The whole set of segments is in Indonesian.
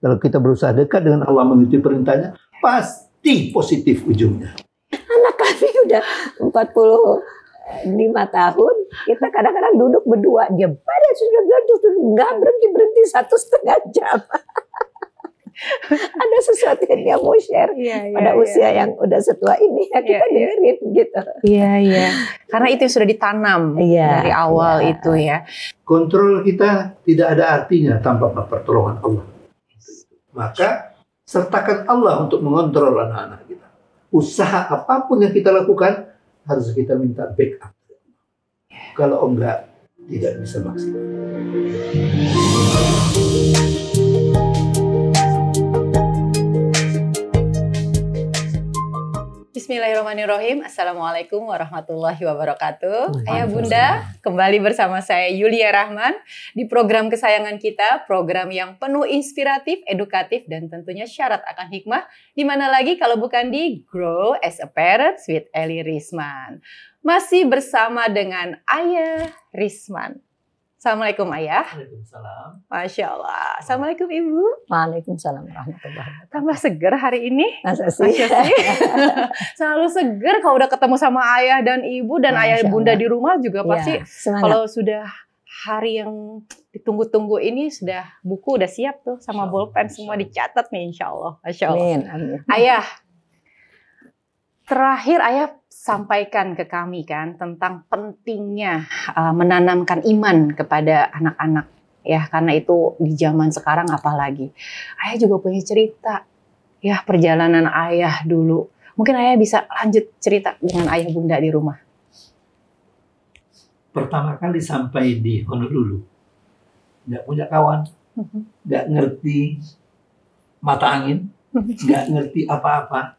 Kalau kita berusaha dekat dengan Allah mengikuti perintahnya, pasti positif ujungnya. Anak kami udah 45 tahun, kita kadang-kadang duduk berdua, dia pada sudah nggak berhenti 1,5 jam. Ada sesuatu yang dia mau share pada usia yang udah setua ini, ya kita dengerin gitu. Iya. Karena itu sudah ditanam dari awal itu ya. Kontrol kita tidak ada artinya tanpa pertolongan Allah. Maka sertakan Allah untuk mengontrol anak-anak kita. Usaha apapun yang kita lakukan harus kita minta backup. Kalau enggak, tidak bisa maksimal. Bismillahirrahmanirrahim. Assalamualaikum warahmatullahi wabarakatuh. Ayah Bunda, kembali bersama saya Yulia Rahman di program kesayangan kita, program yang penuh inspiratif, edukatif, dan tentunya syarat akan hikmah. Di mana lagi kalau bukan di Grow as a Parent with Eli Risman. Masih bersama dengan Ayah Risman. Assalamualaikum Ayah. Waalaikumsalam. Masya Allah. Assalamualaikum Ibu. Waalaikumsalam warahmatullahi wabarakatuh. Tambah seger hari ini. Masa sih? Selalu seger kalau udah ketemu sama ayah dan ibu dan ayah bunda di rumah juga pasti. Kalau sudah hari yang ditunggu-tunggu ini sudah buku udah siap tuh sama bolpen semua dicatat nih insya Allah. Masya Allah. Amin. Ayah, terakhir ayah sampaikan ke kami kan tentang pentingnya menanamkan iman kepada anak-anak ya, karena itu di zaman sekarang apalagi. Ayah juga punya cerita ya perjalanan ayah dulu. Mungkin ayah bisa lanjut cerita dengan ayah bunda di rumah. Pertama kali sampai di Honolulu, nggak punya kawan, nggak ngerti mata angin, nggak ngerti apa-apa.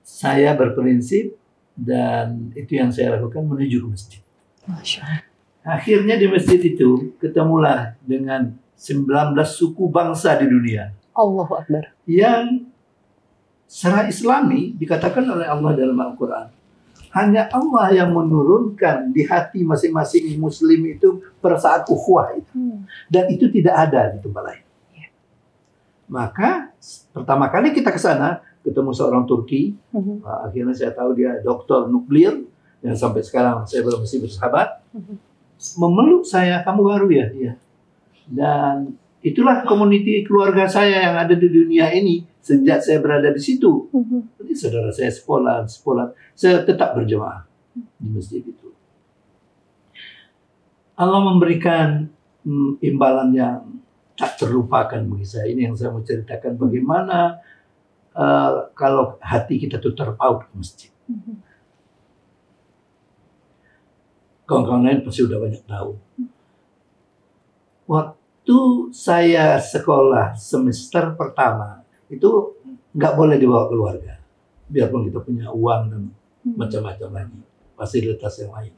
Saya berprinsip dan itu yang saya lakukan menuju ke masjid. Masya Allah. Akhirnya di masjid itu ketemulah dengan 19 suku bangsa di dunia. Allahu Akbar. Yang secara Islami dikatakan oleh Allah dalam Al-Quran. Hanya Allah yang menurunkan di hati masing-masing muslim itu perasaan ukhuwah itu. Dan itu tidak ada di tempat lain. Maka pertama kali kita ke sana, ketemu seorang Turki, akhirnya saya tahu dia dokter nuklir, yang sampai sekarang saya belum masih bersahabat, memeluk saya, kamu baru ya? Iya. Dan itulah community keluarga saya yang ada di dunia ini, sejak saya berada di situ. Jadi saudara saya sekolah, saya tetap berjemaah di masjid itu. Allah memberikan imbalan yang tak terlupakan bagi saya. Ini yang saya mau ceritakan bagaimana kalau hati kita tuh terpaut ke masjid. Kawan-kawan lain pasti udah banyak tahu. Waktu saya sekolah semester pertama, itu nggak boleh dibawa keluarga. Biarpun kita punya uang dan macam-macam lagi, fasilitas yang lain.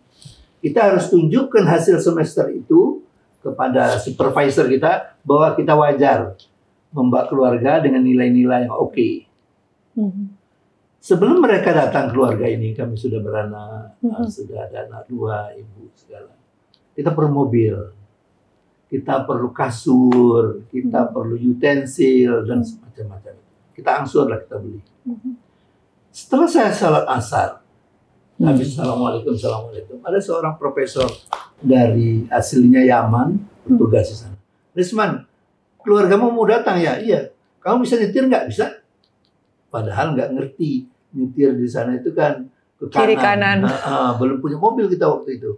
Kita harus tunjukkan hasil semester itu kepada supervisor kita bahwa kita wajar membawa keluarga dengan nilai-nilai yang oke. Sebelum mereka datang keluarga ini, kami sudah beranak, sudah ada anak 2, ibu segala. Kita perlu mobil, kita perlu kasur, kita perlu utensil dan semacam-macam. Kita angsur lah, kita beli. Setelah saya salat asar, habis assalamualaikum, ada seorang profesor dari aslinya Yaman bertugas di sana. Risman, keluargamu mau datang ya? Iya. Kamu bisa nyetir nggak? Bisa. Padahal nggak ngerti nyetir di sana itu kan ke kanan. Kiri kanan. Belum punya mobil kita waktu itu.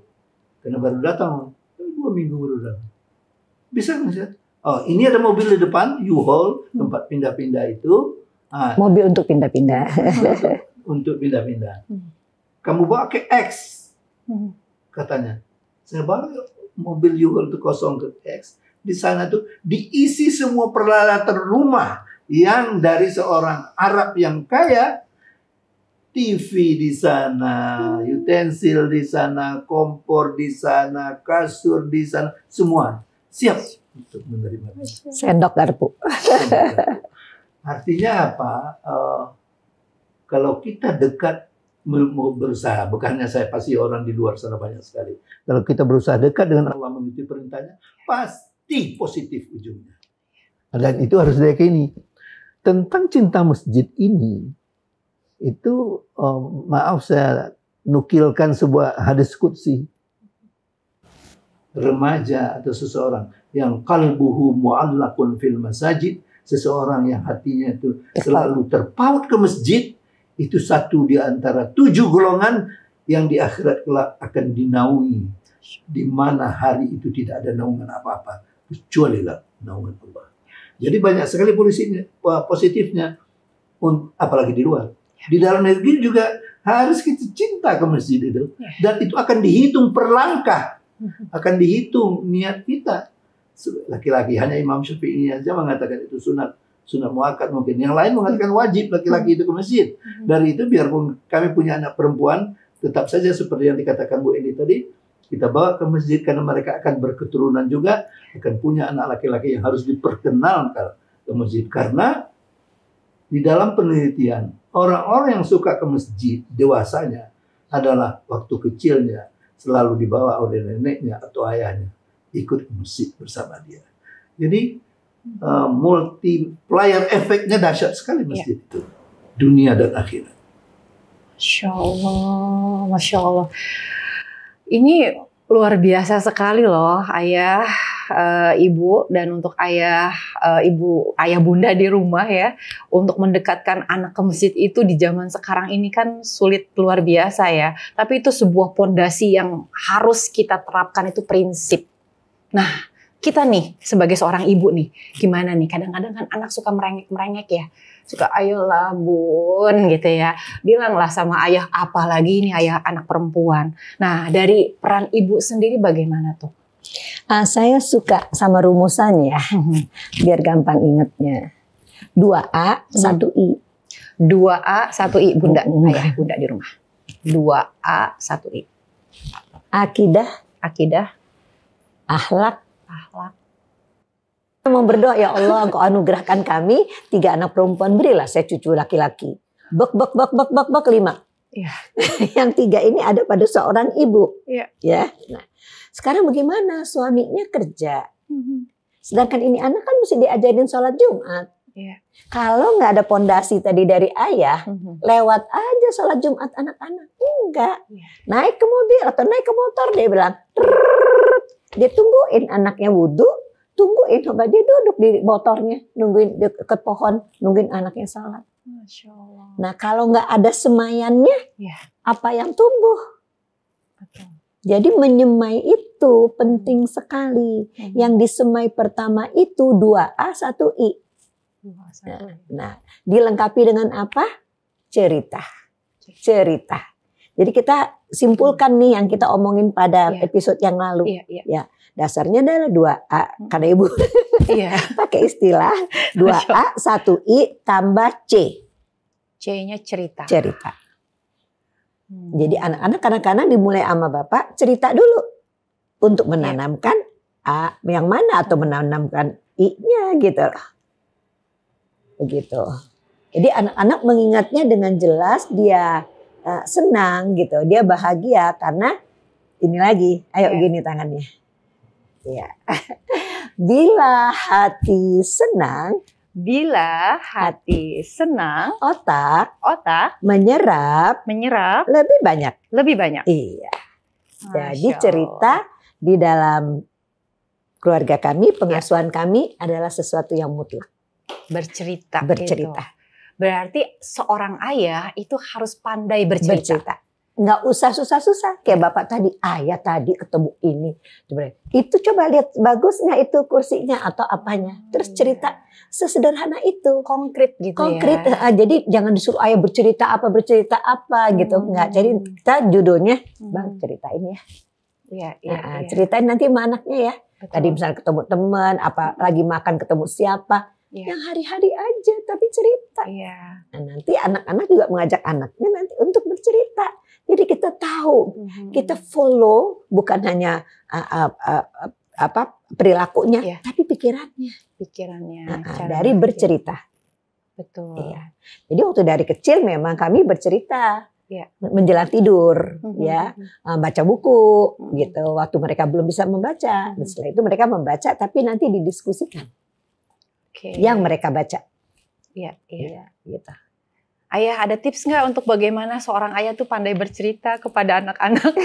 Karena baru datang, 2 minggu baru datang. Bisa nggak sih? Oh, ini ada mobil di depan, U-Haul, tempat pindah-pindah itu. Mobil untuk pindah-pindah. Untuk pindah-pindah. Kamu bawa ke X, katanya. Saya bawa mobil U-Haul itu kosong ke X. Di sana tuh diisi semua peralatan rumah yang dari seorang Arab yang kaya. TV di sana, utensil di sana, kompor di sana, kasur di sana, semua siap untuk menerima. Sendok garpu. Artinya apa? Kalau kita dekat mau berusaha, bukannya saya pasti orang di luar sana banyak sekali. Kalau kita berusaha dekat dengan Allah mengikuti perintahnya, pasti positif ujungnya. Dan itu harus diyakini. Tentang cinta masjid ini, itu maaf saya nukilkan sebuah hadis qudsi. Remaja atau seseorang yang qalbuhu mu'allaqun fil masajid, seseorang yang hatinya itu selalu terpaut ke masjid, itu satu di antara 7 golongan yang di akhirat kelak akan dinaungi, di mana hari itu tidak ada naungan apa-apa kecuali naungan Allah. Jadi banyak sekali positifnya, apalagi di luar. Di dalam negeri juga harus kita cinta ke masjid itu, dan itu akan dihitung per langkah, akan dihitung niat kita. Laki-laki, hanya Imam Syafi'i saja mengatakan itu sunat muakkad mungkin. Yang lain mengatakan wajib laki-laki itu ke masjid. Dari itu biarpun kami punya anak perempuan, tetap saja seperti yang dikatakan Bu Eni tadi, kita bawa ke masjid karena mereka akan berketurunan juga, akan punya anak laki-laki yang harus diperkenalkan ke masjid. Karena di dalam penelitian, orang-orang yang suka ke masjid dewasanya adalah waktu kecilnya selalu dibawa oleh neneknya atau ayahnya ikut ke masjid bersama dia. Jadi multiplier efeknya dahsyat sekali masjid itu, dunia dan akhirat. Masya Allah, Masya Allah. Ini luar biasa sekali loh, Ayah, Ibu, dan untuk Ayah, Ibu, Ayah Bunda di rumah ya, untuk mendekatkan anak ke masjid itu di zaman sekarang ini kan sulit luar biasa ya. Tapi itu sebuah pondasi yang harus kita terapkan, itu prinsip. Nah, kita nih sebagai seorang ibu nih, gimana nih? Kadang-kadang kan anak suka merengek-merengek ya. Suka ayolah bun gitu ya. Bilanglah sama ayah, apalagi ini ayah anak perempuan. Nah, dari peran ibu sendiri bagaimana tuh? Saya suka sama rumusan ya, biar gampang ingetnya. 2A, 1I. 2A, 1I, Bunda. Ayah, Bunda di rumah. 2A, 1I. Akidah. Akhlak. Mau berdoa, ya Allah, Engkau anugerahkan kami 3 anak perempuan, berilah saya cucu laki-laki. Bek 5. Ya. Yang 3 ini ada pada seorang ibu. Ya. Nah, sekarang bagaimana? Suaminya kerja. Sedangkan ini anak kan mesti diajarin sholat Jumat. Ya. Kalau nggak ada pondasi tadi dari ayah, lewat aja sholat Jumat anak-anak. Enggak. Ya. Naik ke mobil atau naik ke motor, dia bilang, dia tungguin anaknya wudhu, tungguin coba dia duduk di motornya, nungguin deket pohon, nungguin anaknya salat. Masya Allah. Nah kalau nggak ada semayannya, apa yang tumbuh? Betul. Jadi menyemai itu penting sekali. Yang disemai pertama itu 2A 1I. Nah, dilengkapi dengan apa? Cerita. Jadi kita simpulkan nih yang kita omongin pada episode yang lalu. Ya, dasarnya adalah 2A karena Ibu pakai istilah 2A 1I tambah C. C-nya cerita. Jadi anak-anak kadang-kadang dimulai sama Bapak cerita dulu untuk menanamkan A yang mana atau menanamkan I-nya gitu loh. Begitu. Jadi anak-anak mengingatnya dengan jelas, dia senang gitu, dia bahagia karena ini lagi, ayo gini tangannya. Ya. Bila hati senang, otak menyerap lebih banyak. Iya. Jadi cerita di dalam keluarga kami, pengasuhan kami adalah sesuatu yang mutlak. Bercerita. Gitu. Berarti seorang ayah itu harus pandai bercerita. Nggak usah susah-susah. Kayak Bapak tadi, ayah tadi ketemu ini. Itu coba lihat bagusnya itu kursinya atau apanya. Terus cerita sesederhana itu. Konkret gitu ya. Jadi jangan disuruh ayah bercerita apa gitu. Nggak. Jadi kita judulnya, Bang ceritain ya. Ceritain nanti sama anaknya ya. Betul. Tadi misalnya ketemu teman, apa lagi makan ketemu siapa. Yang hari-hari aja tapi cerita. Nah, nanti anak-anak juga mengajak anaknya nanti untuk bercerita. Jadi kita tahu, kita follow bukan hanya perilakunya, tapi pikirannya. Dari bercerita. Betul. Iya. Jadi waktu dari kecil memang kami bercerita. Menjelang tidur, baca buku, gitu. Waktu mereka belum bisa membaca, dan setelah itu mereka membaca, tapi nanti didiskusikan. Oke. yang mereka baca. Iya, iya. Gitu. Ayah ada tips nggak untuk bagaimana seorang ayah tuh pandai bercerita kepada anak-anak?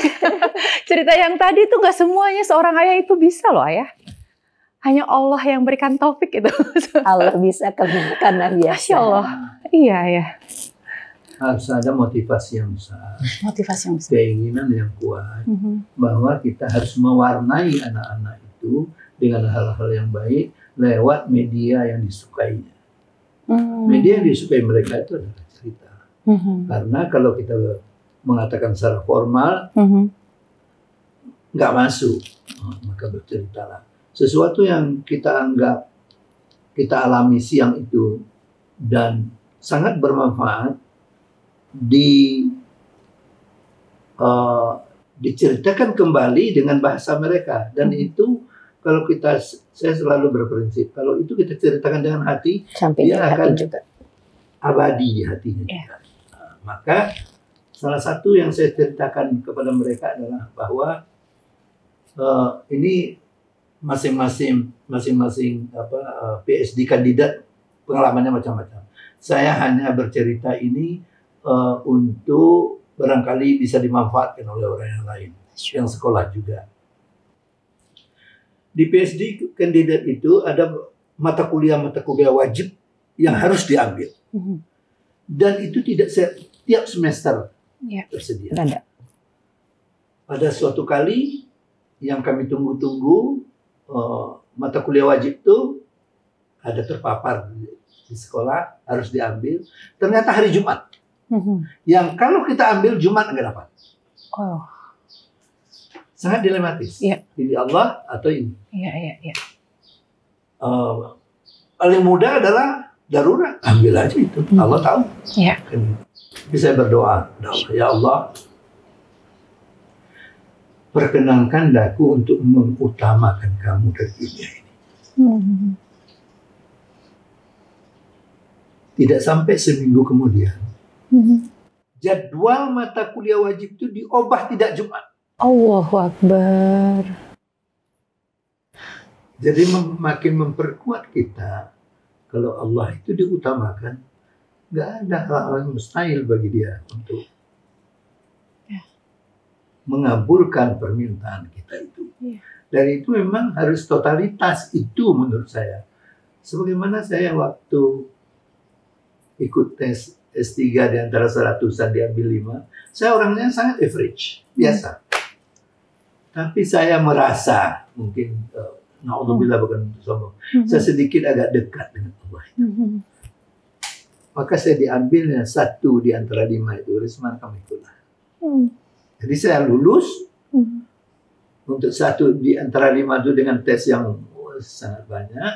Cerita yang tadi tuh nggak semuanya seorang ayah itu bisa loh ayah. Hanya Allah yang berikan taufik itu. Allah bisa karena biasa. Masya Allah. Iya ya. Harus ada motivasi yang besar, Motivasi yang besar. keinginan yang kuat, bahwa kita harus mewarnai anak-anak itu dengan hal-hal yang baik lewat media yang disukainya. Media yang disukai mereka itu adalah cerita. Karena kalau kita mengatakan secara formal, nggak masuk, maka berceritalah. Sesuatu yang kita anggap, kita alami siang itu, dan sangat bermanfaat, diceritakan kembali dengan bahasa mereka. Dan itu, kalau saya selalu berprinsip, kalau itu kita ceritakan dengan hati, Sampai dia akan juga abadi di hatinya. Yeah. Maka salah satu yang saya ceritakan kepada mereka adalah bahwa ini masing-masing PhD kandidat pengalamannya macam-macam. Saya hanya bercerita ini untuk barangkali bisa dimanfaatkan oleh orang yang lain yang sekolah juga. Di PhD kandidat itu ada mata kuliah wajib yang harus diambil. Dan itu tidak setiap semester tersedia. Pada suatu kali yang kami tunggu-tunggu, mata kuliah wajib itu ada terpapar di sekolah, harus diambil. Ternyata hari Jumat. Yang kalau kita ambil Jumat nggak dapat. Oh. Sangat dilematis. Iya. Pilih Allah atau ini. Iya. Paling mudah adalah darurat. Ambil aja itu. Allah tahu. Iya. Jadi saya berdoa. Ya Allah, perkenankan daku untuk mengutamakan kamu dari dunia ini. Tidak sampai seminggu kemudian, jadwal mata kuliah wajib itu diubah tidak Jumat. Allahu Akbar. Jadi makin memperkuat kita, kalau Allah itu diutamakan, nggak ada hal-hal yang mustahil bagi dia untuk mengabulkan permintaan kita itu. Dan itu memang harus totalitas itu menurut saya. Sebagaimana saya waktu ikut tes S3 di antara 100-an diambil 5, saya orangnya sangat average, biasa. Tapi saya merasa, mungkin, na'udzubillah bukan sombong, saya sedikit agak dekat dengan Allah. Maka saya diambilnya 1 di antara 5 itu, Risman Kamikulah. Jadi saya lulus, untuk 1 di antara 5 itu dengan tes yang sangat banyak,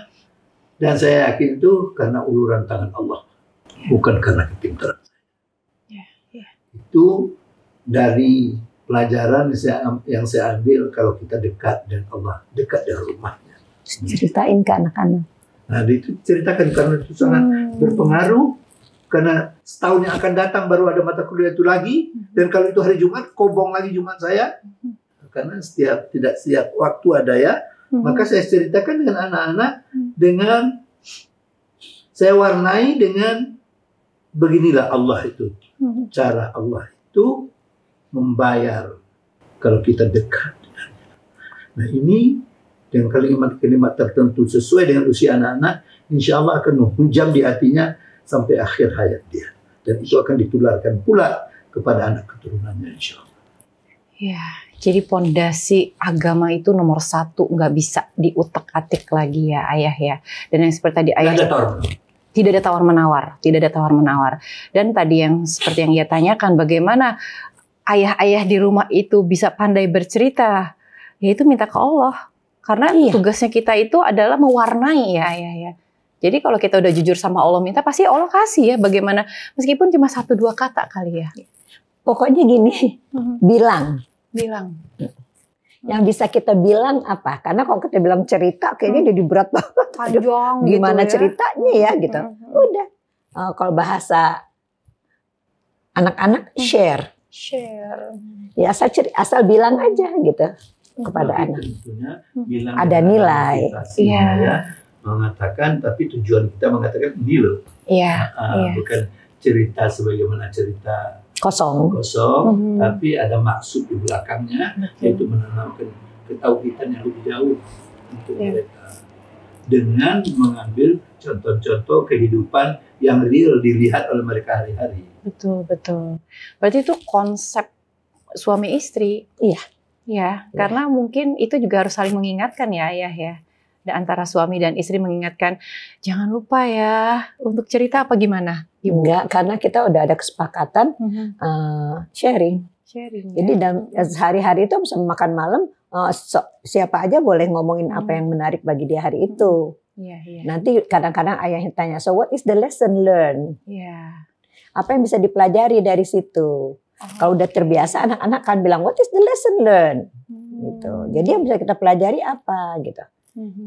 dan saya yakin itu karena uluran tangan Allah. Bukan karena kepintaran saya. Itu dari pelajaran yang saya ambil kalau kita dekat dengan Allah, dekat dengan rumahnya. Ceritain ke anak-anak. Nah, itu ceritakan karena itu sangat berpengaruh. Karena setahun yang akan datang baru ada mata kuliah itu lagi. Dan kalau itu hari Jumat, kobong lagi Jumat saya. Karena tidak setiap waktu ada ya. Maka saya ceritakan dengan anak-anak dengan saya warnai dengan beginilah Allah itu. Cara Allah itu membayar kalau kita dekat dengannya. Nah ini dengan kalimat-kalimat tertentu sesuai dengan usia anak-anak, insya Allah akan menghujam di hatinya sampai akhir hayat dia. Dan itu akan ditularkan pula kepada anak keturunannya insya Allah. Ya, jadi pondasi agama itu nomor 1 nggak bisa diutak-atik lagi ya ayah ya. Dan yang seperti tadi ayah. Tidak ada tawar menawar. Dan tadi yang seperti yang ia tanyakan, bagaimana ayah-ayah di rumah itu bisa pandai bercerita? Yaitu minta ke Allah. Karena tugasnya kita itu adalah mewarnai ya ayah ya. Jadi kalau kita udah jujur sama Allah minta, pasti Allah kasih ya. Bagaimana meskipun cuma 1-2 kata kali ya. Pokoknya gini, bilang. Yang bisa kita bilang apa? Karena kalau kita bilang cerita kayaknya jadi berat banget. Panjang gimana gitu ya. ceritanya ya gitu. Udah. Kalau bahasa anak-anak share. Ya asal bilang aja gitu kepada anak. Tentunya bilang ada nilai. Iya. mengatakan, tapi tujuan kita mengatakan ini loh. Iya. Bukan cerita sebagaimana cerita Kosong. tapi ada maksud di belakangnya, yaitu menanamkan ketauhidan yang lebih jauh untuk mereka dengan mengambil contoh-contoh kehidupan yang real dilihat oleh mereka hari-hari. Betul. Berarti itu konsep suami istri. Iya. Ya, karena mungkin itu juga harus saling mengingatkan ya ayah ya. Antara suami dan istri mengingatkan, jangan lupa ya untuk cerita apa gimana? Ibu? Enggak, karena kita udah ada kesepakatan sharing. Jadi dalam sehari-hari itu bisa makan malam, siapa aja boleh ngomongin apa yang menarik bagi dia hari itu. Iya. Nanti kadang-kadang ayahnya tanya, so what is the lesson learned? Iya. Apa yang bisa dipelajari dari situ? Kalau udah terbiasa, anak-anak kan bilang, what is the lesson learned? Gitu. Jadi yang bisa kita pelajari apa gitu.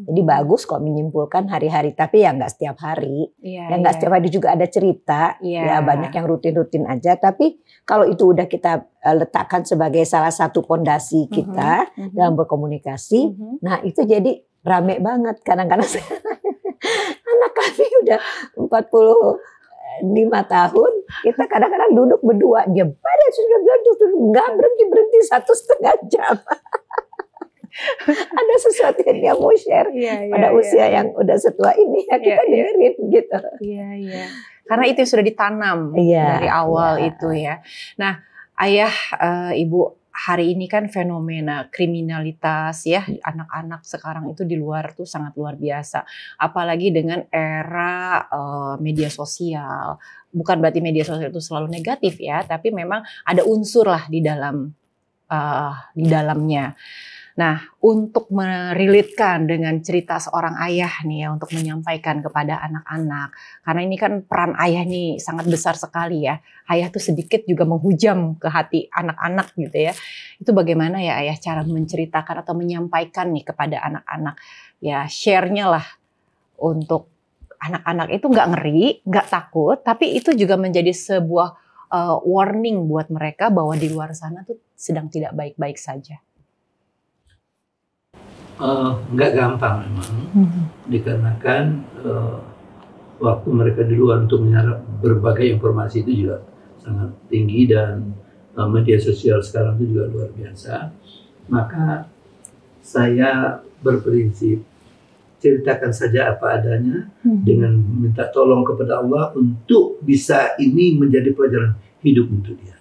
Jadi bagus kok menyimpulkan hari-hari, tapi ya nggak setiap hari. Nggak setiap hari juga ada cerita. Ya banyak yang rutin-rutin aja. Tapi kalau itu udah kita letakkan sebagai salah satu pondasi kita dalam berkomunikasi, nah itu jadi rame banget. Kadang-kadang anak kami udah 45 tahun, kita kadang-kadang duduk berdua, dia pada sudah nggak berhenti 1,5 jam. Ada sesuatu yang dia mau share pada usia yang udah setua ini, ya kita dengerin gitu. Iya. Karena itu sudah ditanam dari awal itu ya. Nah, ayah, ibu, hari ini kan fenomena kriminalitas ya anak-anak sekarang itu di luar tuh sangat luar biasa. Apalagi dengan era media sosial. Bukan berarti media sosial itu selalu negatif ya, tapi memang ada unsur lah di dalamnya. Nah, untuk merilitkan dengan cerita seorang ayah nih ya, untuk menyampaikan kepada anak-anak. Karena ini kan peran ayah nih sangat besar sekali ya. Ayah tuh sedikit juga menghujam ke hati anak-anak gitu ya. Itu bagaimana ya ayah cara menceritakan atau menyampaikan nih kepada anak-anak. Ya share-nya lah untuk anak-anak itu nggak ngeri, nggak takut. Tapi itu juga menjadi sebuah warning buat mereka bahwa di luar sana tuh sedang tidak baik-baik saja. Nggak gampang memang, dikarenakan waktu mereka di luar untuk menyerap berbagai informasi itu juga sangat tinggi dan media sosial sekarang itu juga luar biasa. Maka saya berprinsip ceritakan saja apa adanya dengan minta tolong kepada Allah untuk bisa ini menjadi pelajaran hidup untuk dia.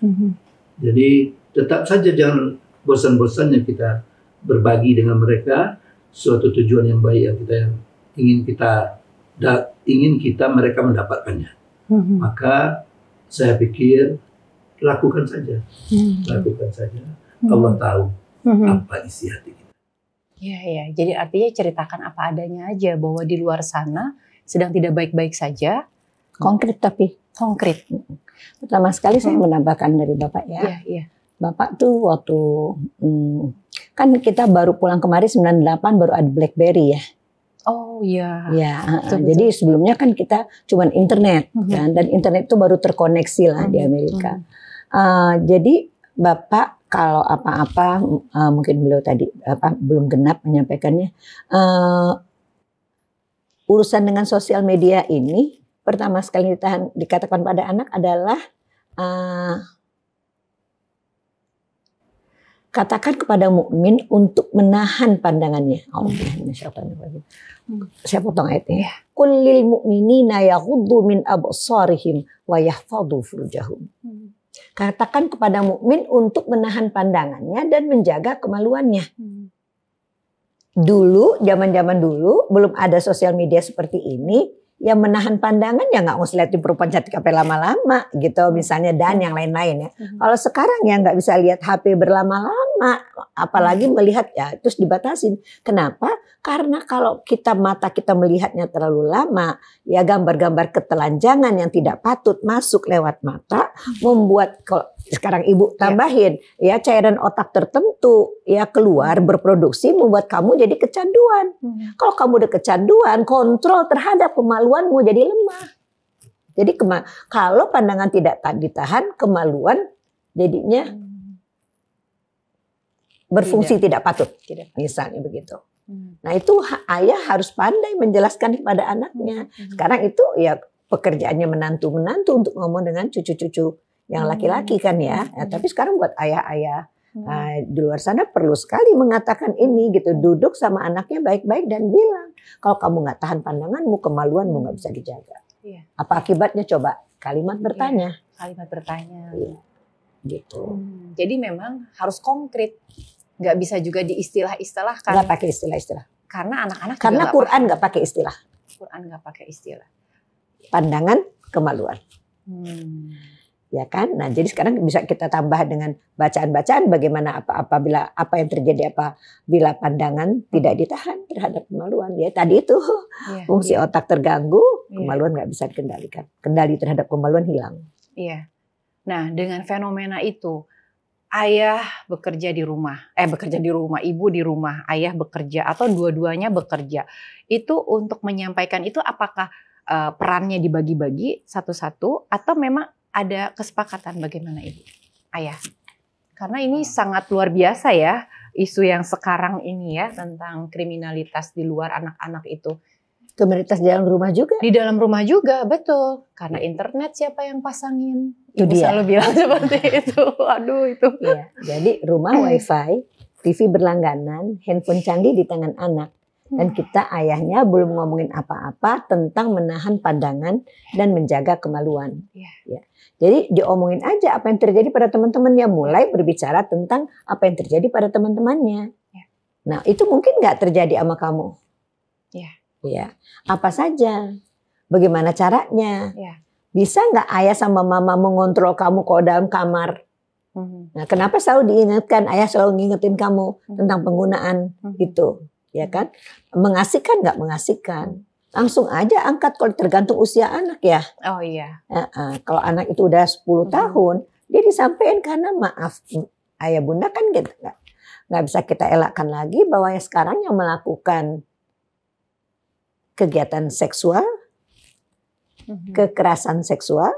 Jadi tetap saja jangan bosan-bosannya kita berbagi dengan mereka suatu tujuan yang baik yang kita ingin kita mereka mendapatkannya. Maka saya pikir lakukan saja. Allah tahu apa isi hati kita. Iya. Jadi artinya ceritakan apa adanya aja bahwa di luar sana sedang tidak baik-baik saja. Konkret tapi konkret. Pertama sekali saya menambahkan dari Bapak ya. Iya. Bapak tuh waktu kan kita baru pulang kemarin 98 baru ada BlackBerry ya. Oh iya. Ya, jadi sebelumnya kan kita cuman internet kan, dan internet itu baru terkoneksi lah di Amerika. Jadi Bapak kalau apa-apa mungkin beliau tadi belum genap menyampaikannya, urusan dengan sosial media ini pertama sekali dikatakan pada anak adalah katakan kepada mukmin untuk menahan pandangannya. Saya potong ayatnya. Kullil mu'minina yaghuddu min absarihim wa yahfadhu furujahum. Katakan kepada mukmin untuk menahan pandangannya dan menjaga kemaluannya. Dulu, zaman-zaman dulu belum ada sosial media seperti ini. Yang menahan pandangan ya nggak usah liatin perempuan cantik sampai lama-lama gitu misalnya dan yang lain-lain ya. Kalau sekarang ya nggak bisa lihat HP berlama-lama, apalagi melihat ya terus dibatasin. Kenapa? Karena kalau mata kita melihatnya terlalu lama, ya gambar-gambar ketelanjangan yang tidak patut masuk lewat mata membuat kalau sekarang ibu tambahin ya cairan otak tertentu ya keluar berproduksi membuat kamu jadi kecanduan. Kalau kamu udah kecanduan, kontrol terhadap kemaluanmu jadi lemah. Jadi kalau pandangan tidak ditahan, kemaluan jadinya berfungsi tidak patut. Misalnya begitu. Nah itu ayah harus pandai menjelaskan kepada anaknya. Sekarang itu ya pekerjaannya menantu-menantu untuk ngomong dengan cucu-cucu yang laki-laki kan ya. Tapi sekarang buat ayah-ayah di luar sana perlu sekali mengatakan ini gitu. Duduk sama anaknya baik-baik dan bilang, kalau kamu nggak tahan pandanganmu, kemaluanmu nggak bisa dijaga. Apa akibatnya coba? Kalimat bertanya. Kalimat bertanya. Gitu. Jadi memang harus konkret. Nggak bisa juga diistilah-istilahkan. Nggak pakai istilah-istilah. Karena anak-anak Karena juga Quran nggak pakai istilah. Quran nggak pakai istilah. Pandangan, kemaluan. Ya kan? Nah, jadi sekarang bisa kita tambah dengan bacaan-bacaan bagaimana apabila apa yang terjadi apabila pandangan tidak ditahan terhadap kemaluan. Ya tadi itu fungsi otak terganggu, kemaluan nggak bisa dikendalikan. Kendali terhadap kemaluan hilang. Iya. Nah, dengan fenomena itu, ayah bekerja di rumah, ibu di rumah, ayah bekerja atau dua-duanya bekerja. Itu untuk menyampaikan itu apakah perannya dibagi-bagi satu-satu atau memang ada kesepakatan bagaimana ibu, ayah? Karena ini sangat luar biasa ya isu yang sekarang ini ya tentang kriminalitas di luar anak-anak itu. Kriminalitas di dalam rumah juga. Di dalam rumah juga, betul. Karena internet siapa yang pasangin? Itu Ibu dia. selalu bilang seperti itu. Aduh itu. Ya, jadi rumah wifi, TV berlangganan, handphone canggih di tangan anak. Dan kita ayahnya belum ngomongin apa-apa tentang menahan pandangan dan menjaga kemaluan. Ya. Jadi diomongin aja apa yang terjadi pada teman-temannya. Mulai berbicara tentang apa yang terjadi pada teman-temannya. Nah itu mungkin nggak terjadi sama kamu. Ya, apa saja? Bagaimana caranya? Bisa nggak ayah sama mama mengontrol kamu kalau dalam kamar? Nah, kenapa selalu diingatkan? Ayah selalu ngingetin kamu tentang penggunaan itu, ya kan? Mengasihkan nggak mengasihkan? Langsung aja angkat kalau tergantung usia anak ya. Oh iya. Kalau anak itu udah 10 tahun, dia disampaikan karena maaf, ayah bunda kan gitu nggak bisa kita elakkan lagi bahwa ya sekarang yang melakukan kegiatan seksual, kekerasan seksual,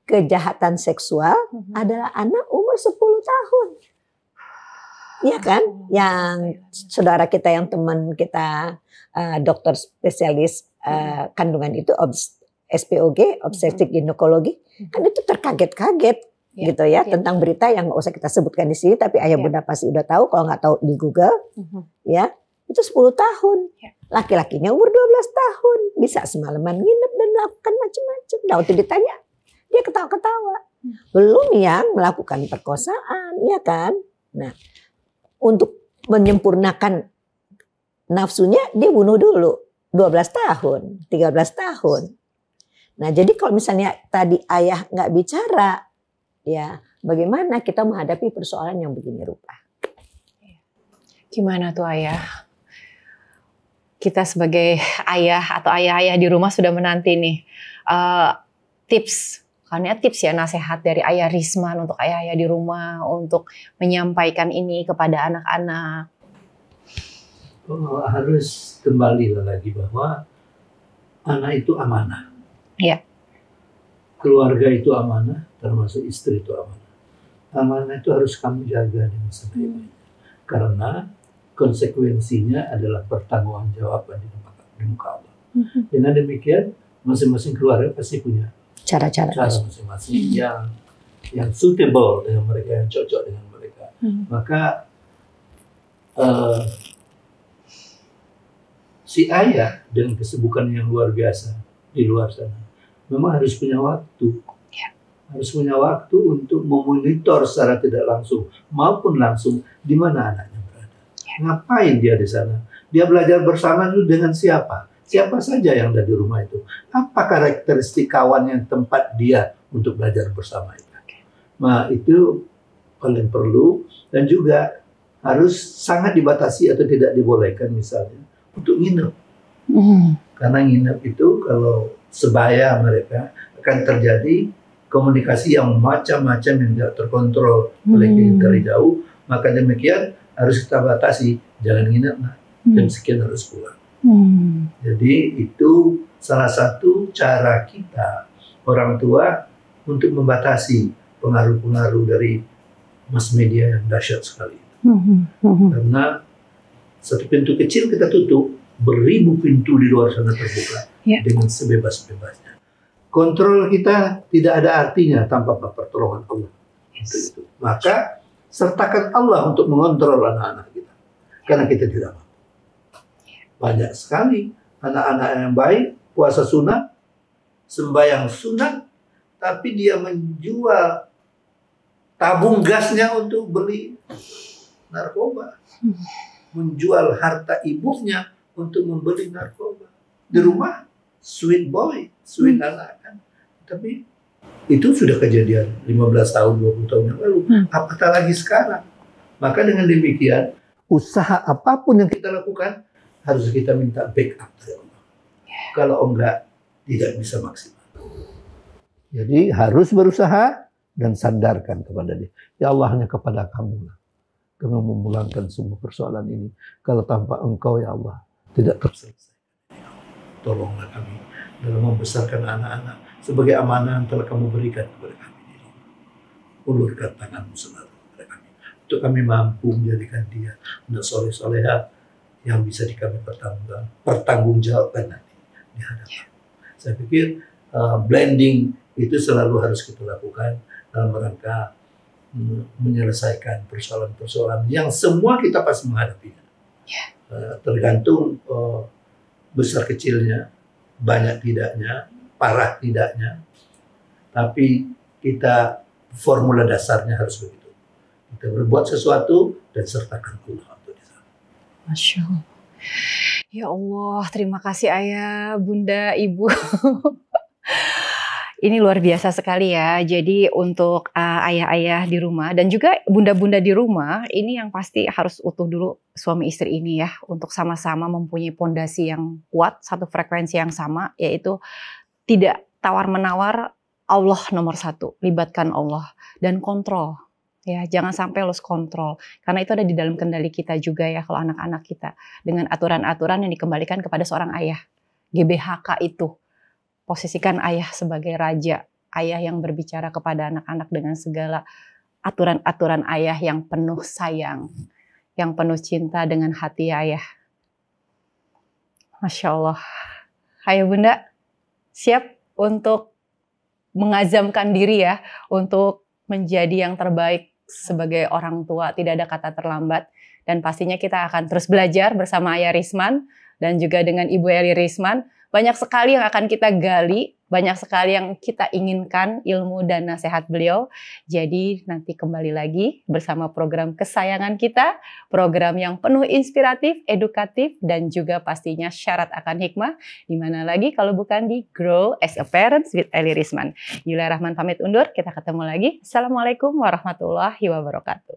kejahatan seksual adalah anak umur 10 tahun. Iya kan? Yang saudara kita yang teman kita dokter spesialis kandungan itu SPOG, obstetrik ginekologi, kan itu terkaget-kaget gitu ya tentang berita yang nggak usah kita sebutkan di sini, tapi ayah bunda pasti udah tahu, kalau nggak tahu di Google, ya. Itu 10 tahun. Laki-lakinya umur 12 tahun. Bisa semalaman nginep dan melakukan macam-macam. Nah, waktu ditanya, dia ketawa-ketawa. Belum yang melakukan perkosaan, ya kan? Nah, untuk menyempurnakan nafsunya, dia bunuh dulu. 12 tahun, 13 tahun. Nah, jadi kalau misalnya tadi ayah nggak bicara, ya bagaimana kita menghadapi persoalan yang begini rupa? Gimana tuh ayah? Kita sebagai ayah atau ayah-ayah di rumah sudah menanti nih tips, karena tips ya nasihat dari ayah Risman untuk ayah-ayah di rumah untuk menyampaikan ini kepada anak-anak. Harus kembali lagi bahwa anak itu amanah. Ya. Keluarga itu amanah, termasuk istri itu amanah. Amanah itu harus kamu jaga dengan sebaik-baiknya. Karena konsekuensinya adalah pertanggungjawaban di muka Allah. Dengan demikian, masing-masing keluarga pasti punya cara masing-masing yang suitable dengan mereka, yang cocok dengan mereka. Maka si ayah dengan kesibukan yang luar biasa di luar sana, memang harus punya waktu. Harus punya waktu untuk memonitor secara tidak langsung maupun langsung di mana anaknya. Ngapain dia di sana? Dia belajar bersama itu dengan siapa? Siapa saja yang ada di rumah itu? Apa karakteristik kawan yang tempat dia untuk belajar bersama itu? Nah, itu paling perlu, dan juga harus sangat dibatasi atau tidak dibolehkan misalnya untuk nginep. Karena nginep itu kalau sebaya mereka akan terjadi komunikasi yang macam-macam yang tidak terkontrol oleh dari jauh. Maka demikian harus kita batasi, jangan nginep, jam sekian harus pulang. Jadi itu salah satu cara kita orang tua untuk membatasi pengaruh-pengaruh dari mass media yang dahsyat sekali. Karena Satu pintu kecil kita tutup, beribu pintu di luar sana terbuka dengan sebebas-bebasnya. Kontrol kita tidak ada artinya tanpa pertolongan Allah. Itu. Maka sertakan Allah untuk mengontrol anak-anak kita, karena kita tidak mampu. Banyak sekali anak-anak yang baik, puasa sunat, sembahyang sunat, tapi dia menjual tabung gasnya untuk beli narkoba, menjual harta ibunya untuk membeli narkoba. Di rumah sweet boy, sweet anak kan. Tapi itu sudah kejadian 15 tahun, 20 tahun yang lalu. Apatah lagi sekarang. Maka dengan demikian, usaha apapun yang kita lakukan harus kita minta backup dari Allah. Kalau enggak, tidak bisa maksimal. Jadi harus berusaha dan sandarkan kepada Dia. Ya Allah, hanya kepada Kamu lah kami memulangkan semua persoalan ini. Kalau tanpa Engkau, ya Allah, tidak terselesai. Tolonglah kami dalam membesarkan anak-anak sebagai amanah yang telah Kamu berikan kepada kami. Ulurkan tangan-Mu selalu kepada kami, untuk kami mampu menjadikan dia anak soleh-soleha yang bisa kami pertanggungjawabkan nanti di hadapan. Saya pikir blending itu selalu harus kita lakukan dalam rangka menyelesaikan persoalan-persoalan yang semua kita pasti menghadapinya. Tergantung besar kecilnya, banyak tidaknya, parah tidaknya, tapi kita formula dasarnya harus begitu. Kita berbuat sesuatu dan sertakan Allah untuk di sana. Masya Allah. Ya Allah, terima kasih Ayah, Bunda, Ibu. Ini luar biasa sekali ya. Jadi untuk ayah-ayah di rumah dan juga bunda-bunda di rumah, ini yang pasti harus utuh dulu suami istri ini ya, untuk sama-sama mempunyai pondasi yang kuat, satu frekuensi yang sama, yaitu tidak tawar-menawar, Allah nomor satu, libatkan Allah dan kontrol. Ya, jangan sampai lost kontrol, karena itu ada di dalam kendali kita juga ya, kalau anak-anak kita, dengan aturan-aturan yang dikembalikan kepada seorang ayah. GBHK itu. Posisikan ayah sebagai raja, ayah yang berbicara kepada anak-anak dengan segala aturan-aturan ayah yang penuh sayang, yang penuh cinta dengan hati ayah. Masya Allah. Ayo Bunda, siap untuk mengazamkan diri ya, untuk menjadi yang terbaik sebagai orang tua, tidak ada kata terlambat. Dan pastinya kita akan terus belajar bersama Ayah Risman dan juga dengan Ibu Eli Risman. Banyak sekali yang akan kita gali, banyak sekali yang kita inginkan ilmu dan nasihat beliau. Jadi nanti kembali lagi bersama program kesayangan kita, program yang penuh inspiratif, edukatif, dan juga pastinya syarat akan hikmah. Di mana lagi kalau bukan di Grow as a Parent with Eli Risman. Yulia Rahman pamit undur, kita ketemu lagi. Assalamualaikum warahmatullahi wabarakatuh.